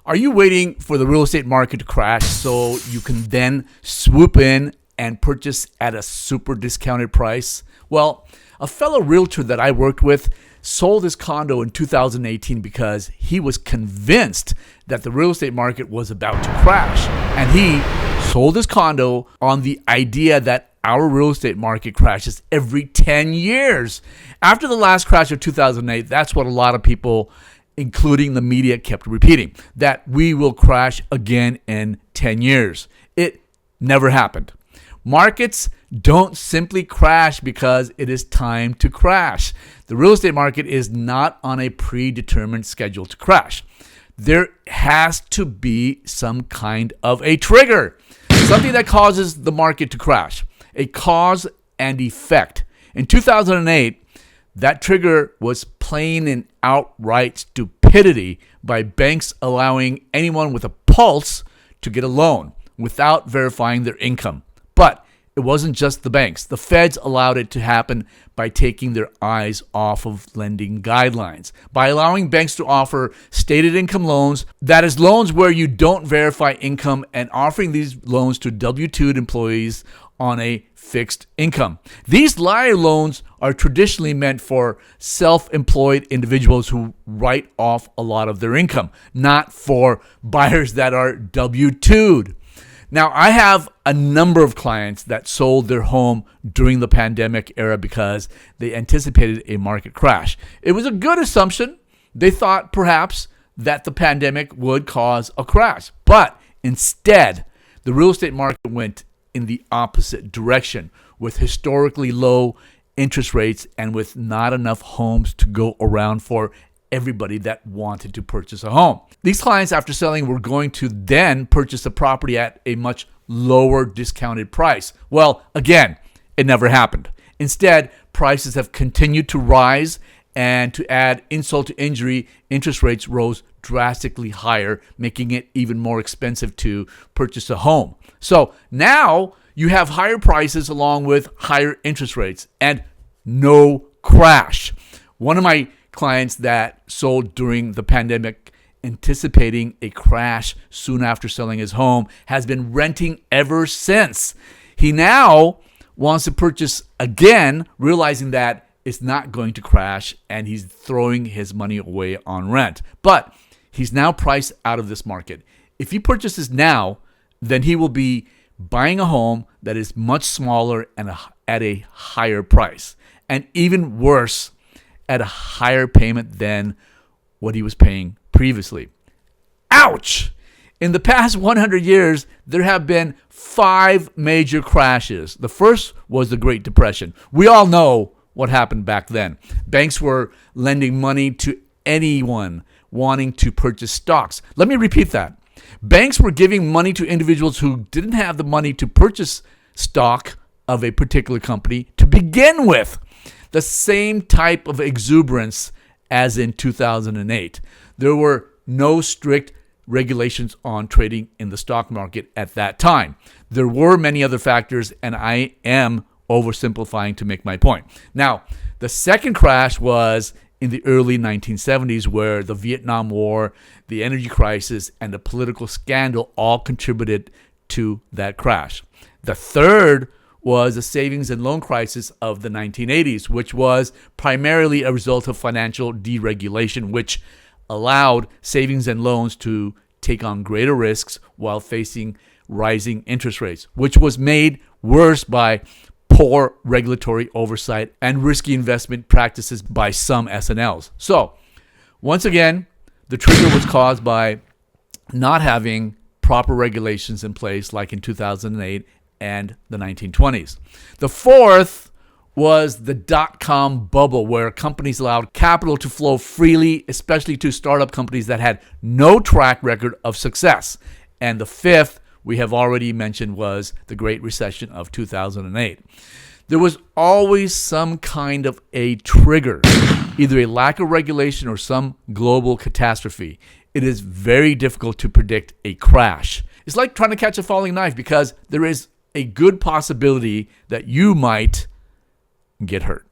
Are you waiting for the real estate market to crash so you can then swoop in and purchase at a super discounted price? Well, a fellow realtor that I worked with sold his condo in 2018 because he was convinced that the real estate market was about to crash. And he sold his condo on the idea that our real estate market crashes every 10 years. After the last crash of 2008, that's what a lot of people, including the media, kept repeating, that we will crash again in 10 years. It never happened. Markets don't simply crash because it is time to crash. The real estate market is not on a predetermined schedule to crash. There has to be some kind of a trigger, something that causes the market to crash, a cause and effect. In 2008, that trigger was plain and outright stupidity by banks allowing anyone with a pulse to get a loan without verifying their income. But it wasn't just the banks. The feds allowed it to happen by taking their eyes off of lending guidelines, by allowing banks to offer stated income loans, that is loans where you don't verify income, and offering these loans to W-2 employees on a fixed income. These liar loans are traditionally meant for self-employed individuals who write off a lot of their income, not for buyers that are W-2'd. Now, I have a number of clients that sold their home during the pandemic era because they anticipated a market crash. It was a good assumption. They thought perhaps that the pandemic would cause a crash. But instead, the real estate market went in the opposite direction with historically low interest rates and with not enough homes to go around for everybody that wanted to purchase a home. These clients, after selling, were going to then purchase a property at a much lower discounted price. Well, again, it never happened. Instead, prices have continued to rise, and to add insult to injury, interest rates rose drastically higher, making it even more expensive to purchase a home. So now you have higher prices along with higher interest rates and no crash. One of my clients that sold during the pandemic, anticipating a crash soon after selling his home, has been renting ever since. He now wants to purchase again, realizing that it's not going to crash, and he's throwing his money away on rent. But he's now priced out of this market. If he purchases now, then he will be buying a home that is much smaller and at a higher price. And even worse, at a higher payment than what he was paying previously. Ouch! In the past 100 years, there have been 5 major crashes. The first was the Great Depression. We all know what happened back then. Banks were lending money to anyone wanting to purchase stocks. Let me repeat that. Banks were giving money to individuals who didn't have the money to purchase stock of a particular company to begin with. The same type of exuberance as in 2008. There were no strict regulations on trading in the stock market at that time. There were many other factors, and I am oversimplifying to make my point. Now, the second crash was in the early 1970s, where the Vietnam War, the energy crisis, and the political scandal all contributed to that crash. The third was the savings and loan crisis of the 1980s, which was primarily a result of financial deregulation, which allowed savings and loans to take on greater risks while facing rising interest rates, which was made worse by poor regulatory oversight and risky investment practices by some S&Ls. So, once again, the trigger was caused by not having proper regulations in place like in 2008 and the 1920s. The fourth was the dot-com bubble, where companies allowed capital to flow freely, especially to startup companies that had no track record of success. And the fifth, we have already mentioned, was the Great Recession of 2008. There was always some kind of a trigger, either a lack of regulation or some global catastrophe. It is very difficult to predict a crash. It's like trying to catch a falling knife, because there is a good possibility that you might get hurt.